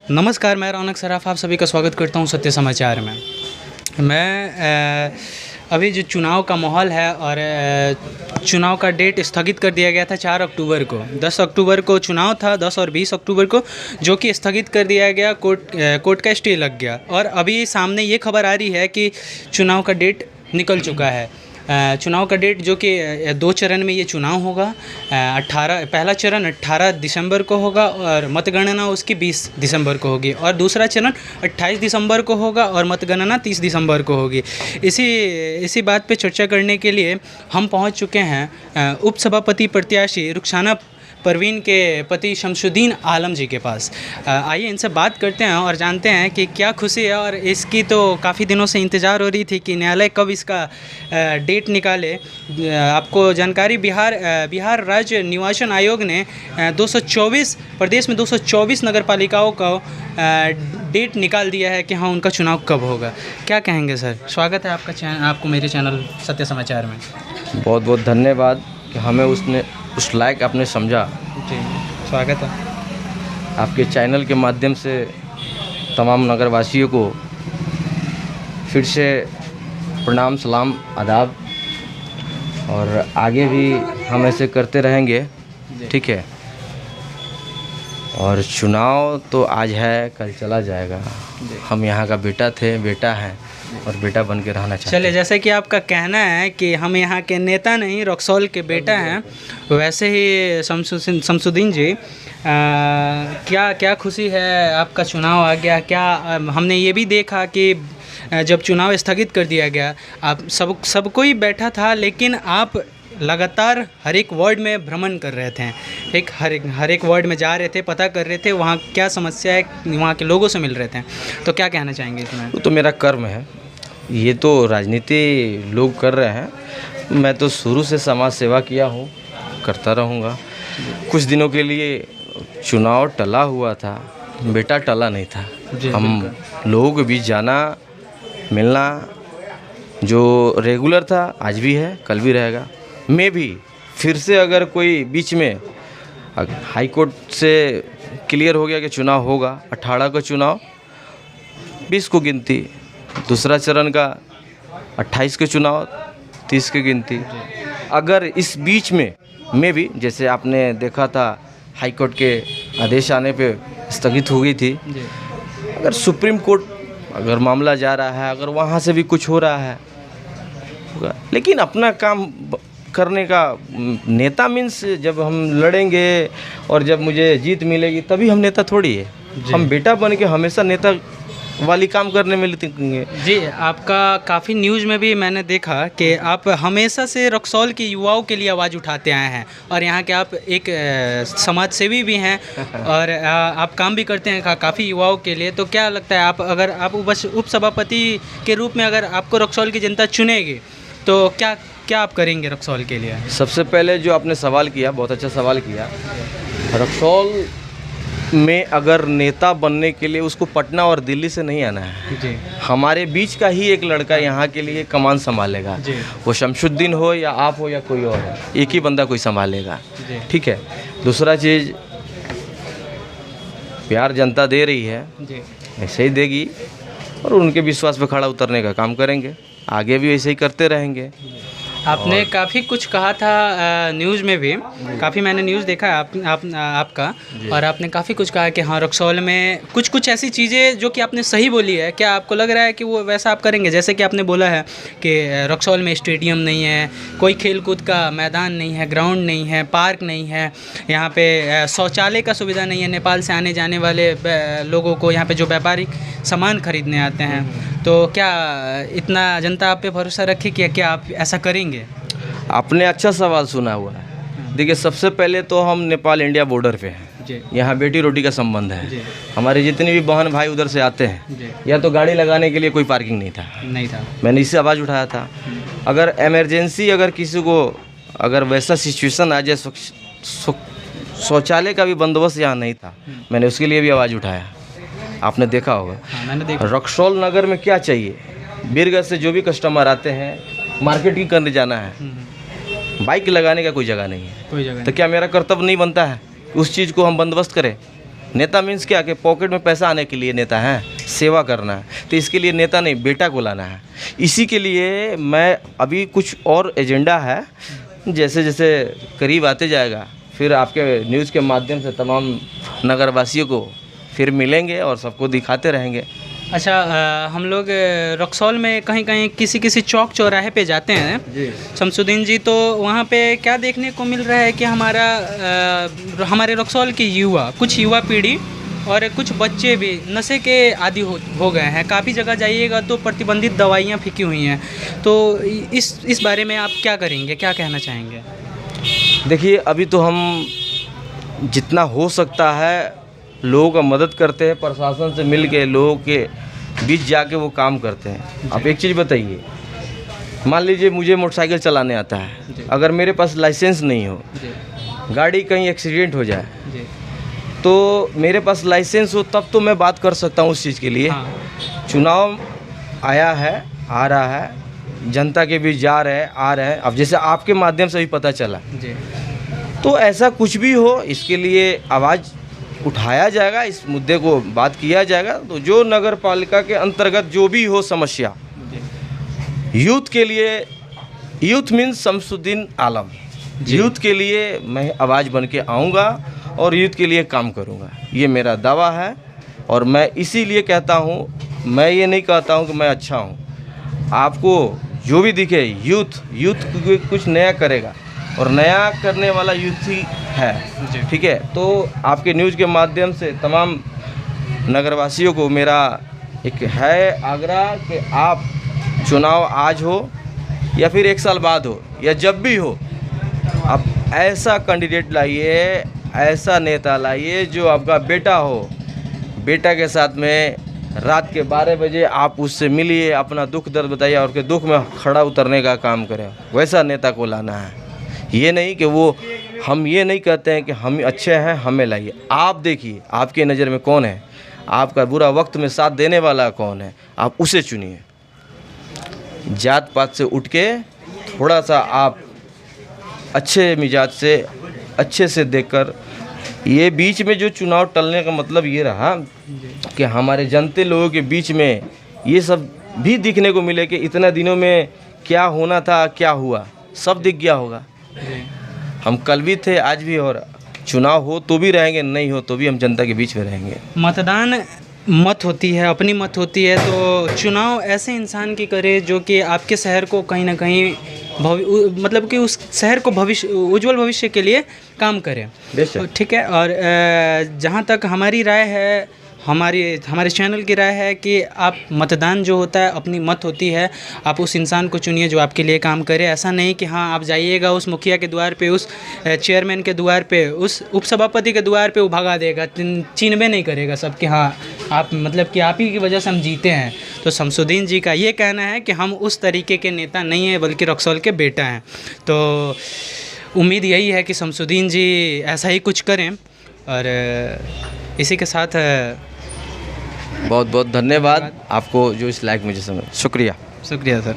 नमस्कार, मैं रौनक सराफ आप सभी का स्वागत करता हूं सत्य समाचार में। मैं अभी जो चुनाव का माहौल है और चुनाव का डेट स्थगित कर दिया गया था 4 अक्टूबर को। 10 अक्टूबर को चुनाव था, 10 और 20 अक्टूबर को, जो कि स्थगित कर दिया गया। कोर्ट का स्टे लग गया और अभी सामने ये खबर आ रही है कि चुनाव का डेट निकल चुका है। चुनाव का डेट जो कि 2 चरण में ये चुनाव होगा। पहला चरण 18 दिसंबर को होगा और मतगणना उसकी 20 दिसंबर को होगी और दूसरा चरण 28 दिसंबर को होगा और मतगणना 30 दिसंबर को होगी। इसी बात पे चर्चा करने के लिए हम पहुंच चुके हैं उपसभापति प्रत्याशी रुखसाना परवीन के पति शमसुद्दीन आलम जी के पास। आइए इनसे बात करते हैं और जानते हैं कि क्या खुशी है। और इसकी तो काफ़ी दिनों से इंतज़ार हो रही थी कि न्यायालय कब इसका डेट निकाले। आपको जानकारी, बिहार राज्य निर्वाचन आयोग ने 224 प्रदेश में 224 नगर पालिकाओं का डेट निकाल दिया है कि हाँ, उनका चुनाव कब होगा। क्या कहेंगे सर? स्वागत है आपको मेरे चैनल सत्य समाचार में। बहुत बहुत धन्यवाद कि हमें उस लायक आपने समझा। जी, स्वागत है। आपके चैनल के माध्यम से तमाम नगरवासियों को फिर से प्रणाम, सलाम, आदाब। और आगे भी हम ऐसे करते रहेंगे, ठीक है। और चुनाव तो आज है, कल चला जाएगा। हम यहाँ का बेटा हैं और बेटा बन के रहना चाहते हैं। चलिए, जैसे कि आपका कहना है कि हम यहाँ के नेता नहीं, रक्सौल के बेटा हैं, वैसे ही शमसुद्दीन जी, क्या खुशी है आपका चुनाव आ गया। क्या हमने ये भी देखा कि जब चुनाव स्थगित कर दिया गया, आप सब कोई बैठा था, लेकिन आप लगातार हर एक वार्ड में भ्रमण कर रहे थे। हर एक वार्ड में जा रहे थे, पता कर रहे थे वहाँ क्या समस्या है, वहाँ के लोगों से मिल रहे थे। तो क्या कहना चाहेंगे इसमें? वो तो मेरा कर्म है, ये तो राजनीति लोग कर रहे हैं। मैं तो शुरू से समाज सेवा किया हूँ, करता रहूँगा। कुछ दिनों के लिए चुनाव टला हुआ था, बेटा टला नहीं था। हम लोगों के बीच जाना, मिलना जो रेगुलर था, आज भी है, कल भी रहेगा। मैं भी फिर से अगर कोई बीच में हाई कोर्ट से क्लियर हो गया कि चुनाव होगा, 18 का चुनाव, 20 को गिनती, दूसरा चरण का 28 के चुनाव, 30 की गिनती। अगर इस बीच में मैं भी, जैसे आपने देखा था हाई कोर्ट के आदेश आने पे स्थगित हो गई थी, अगर सुप्रीम कोर्ट अगर मामला जा रहा है, अगर वहाँ से भी कुछ हो रहा है होगा, लेकिन अपना काम करने का नेता मीन्स जब हम लड़ेंगे और जब मुझे जीत मिलेगी तभी हम नेता थोड़ी है। हम बेटा बन के हमेशा नेता वाली काम करने में लगेंगे। जी, आपका काफ़ी न्यूज़ में भी मैंने देखा कि आप हमेशा से रक्सौल के युवाओं के लिए आवाज़ उठाते आए हैं और यहाँ के आप एक समाज सेवी भी हैं और आप काम भी करते हैं काफ़ी युवाओं के लिए। तो क्या लगता है, अगर आप उपसभापति के रूप में अगर आपको रक्सौल की जनता चुनेगी तो क्या आप करेंगे रक्सौल के लिए? सबसे पहले जो आपने सवाल किया, बहुत अच्छा सवाल किया। रक्सौल में अगर नेता बनने के लिए उसको पटना और दिल्ली से नहीं आना है जी। हमारे बीच का ही एक लड़का यहाँ के लिए कमान संभालेगा। वो शमसुद्दीन हो या आप हो या कोई और हो, एक ही बंदा कोई संभालेगा, ठीक है। दूसरा चीज़, प्यार जनता दे रही है, ऐसे ही देगी और उनके विश्वास पे खड़ा उतरने का काम करेंगे। आगे भी ऐसे ही करते रहेंगे। आपने काफ़ी कुछ कहा था न्यूज़ में भी, काफ़ी मैंने न्यूज़ देखा है आपका, और आपने काफ़ी कुछ कहा कि हाँ, रक्सौल में कुछ ऐसी चीज़ें जो कि आपने सही बोली है। क्या आपको लग रहा है कि वो वैसा आप करेंगे? जैसे कि आपने बोला है कि रक्सौल में स्टेडियम नहीं है, कोई खेलकूद का मैदान नहीं है, ग्राउंड नहीं है, पार्क नहीं है, यहाँ पे शौचालय का सुविधा नहीं है। नेपाल से आने जाने वाले लोगों को यहाँ पे जो व्यापारिक सामान खरीदने आते हैं, तो क्या इतना जनता आप पे भरोसा रखे कि क्या आप ऐसा करेंगे? आपने अच्छा सवाल सुना हुआ है। देखिए, सबसे पहले तो हम नेपाल इंडिया बॉर्डर पे हैं, यहाँ बेटी रोटी का संबंध है। हमारे जितने भी बहन भाई उधर से आते हैं, या तो गाड़ी लगाने के लिए कोई पार्किंग नहीं था। मैंने इससे आवाज़ उठाया था। अगर इमरजेंसी, अगर किसी को अगर वैसा सिचुएशन आ जाए, शौचालय का भी बंदोबस्त यहाँ नहीं था, मैंने उसके लिए भी आवाज़ उठाया। आपने देखा होगा। मैंने देखा। रक्सौल नगर में क्या चाहिए, बीरगंज से जो भी कस्टमर आते हैं, मार्केटिंग करने जाना है, बाइक लगाने का कोई जगह नहीं है। तो क्या मेरा कर्तव्य नहीं बनता है उस चीज़ को हम बंदोबस्त करें? नेता मीन्स क्या कि पॉकेट में पैसा आने के लिए नेता है, सेवा करना है। तो इसके लिए नेता नहीं, बेटा को लाना है। इसी के लिए मैं अभी कुछ और एजेंडा है, जैसे जैसे करीब आते जाएगा फिर आपके न्यूज़ के माध्यम से तमाम नगरवासियों को फिर मिलेंगे और सबको दिखाते रहेंगे। अच्छा, हम लोग रक्सौल में कहीं कहीं किसी किसी चौक चौराहे पे जाते हैं जी शमसुद्दीन जी, तो वहाँ पे क्या देखने को मिल रहा है कि हमारे रक्सौल के युवा, कुछ युवा पीढ़ी और कुछ बच्चे भी नशे के आदी हो गए हैं। काफ़ी जगह जाइएगा तो प्रतिबंधित दवाइयाँ फेंकी हुई हैं। तो इस बारे में आप क्या करेंगे, क्या कहना चाहेंगे? देखिए, अभी तो हम जितना हो सकता है लोगों का मदद करते हैं, प्रशासन से मिल के लोगों के बीच जाके वो काम करते हैं। आप एक चीज़ बताइए, मान लीजिए मुझे मोटरसाइकिल चलाने आता है, अगर मेरे पास लाइसेंस नहीं हो, गाड़ी कहीं एक्सीडेंट हो जाए, तो मेरे पास लाइसेंस हो तब तो मैं बात कर सकता हूँ उस चीज़ के लिए। चुनाव आया है, आ रहा है, जनता के बीच जा रहे हैं, आ रहे हैं। अब जैसे आपके माध्यम से भी पता चला, तो ऐसा कुछ भी हो, इसके लिए आवाज़ उठाया जाएगा, इस मुद्दे को बात किया जाएगा। तो जो नगर पालिका के अंतर्गत जो भी हो समस्या, यूथ के लिए, यूथ मीन्स शमसुद्दीन आलम, यूथ के लिए मैं आवाज़ बन के आऊँगा और यूथ के लिए काम करूँगा, ये मेरा दावा है। और मैं इसीलिए कहता हूँ, मैं ये नहीं कहता हूँ कि मैं अच्छा हूँ। आपको जो भी दिखे, यूथ कुछ नया करेगा और नया करने वाला यूथ ही है, ठीक है। तो आपके न्यूज़ के माध्यम से तमाम नगरवासियों को मेरा एक है आग्रह कि आप चुनाव आज हो या फिर 1 साल बाद हो या जब भी हो, आप ऐसा कैंडिडेट लाइए, ऐसा नेता लाइए जो आपका बेटा हो। बेटा के साथ में रात के 12 बजे आप उससे मिलिए, अपना दुख दर्द बताइए और के दुख में खड़ा उतरने का काम करें। वैसा नेता को लाना है। ये नहीं कि वो, हम ये नहीं कहते हैं कि हम अच्छे हैं, हमें लाइए। आप देखिए आपके नज़र में कौन है, आपका बुरा वक्त में साथ देने वाला कौन है, आप उसे चुनिए। जात पात से उठ के थोड़ा सा आप अच्छे मिजाज से, अच्छे से देखकर, ये बीच में जो चुनाव टलने का मतलब ये रहा कि हमारे जनते लोगों के बीच में ये सब भी दिखने को मिले कि इतने दिनों में क्या होना था, क्या हुआ, सब दिख गया होगा। हम कल भी थे, आज भी, और चुनाव हो तो भी रहेंगे, नहीं हो तो भी हम जनता के बीच में रहेंगे। मतदान मत होती है, अपनी मत होती है, तो चुनाव ऐसे इंसान की करे जो कि आपके शहर को कहीं ना कहीं मतलब कि उस शहर को उज्जवल भविष्य के लिए काम करे, ठीक है। और जहाँ तक हमारी राय है, हमारे चैनल की राय है कि आप मतदान जो होता है, अपनी मत होती है, आप उस इंसान को चुनिए जो आपके लिए काम करे। ऐसा नहीं कि हाँ आप जाइएगा उस मुखिया के द्वार पे, उस चेयरमैन के द्वार पे, उस उपसभापति के द्वार पे, वो भगा देगा, चिन्हबे नहीं करेगा सब कि हाँ आप, मतलब कि आप ही की वजह से हम जीते हैं। तो शमसुद्दीन जी का ये कहना है कि हम उस तरीके के नेता नहीं हैं, बल्कि रक्सौल के बेटा हैं। तो उम्मीद यही है कि शमसुद्दीन जी ऐसा ही कुछ करें। और इसी के साथ बहुत बहुत धन्यवाद आपको जो इस लायक मुझे समय। शुक्रिया सर।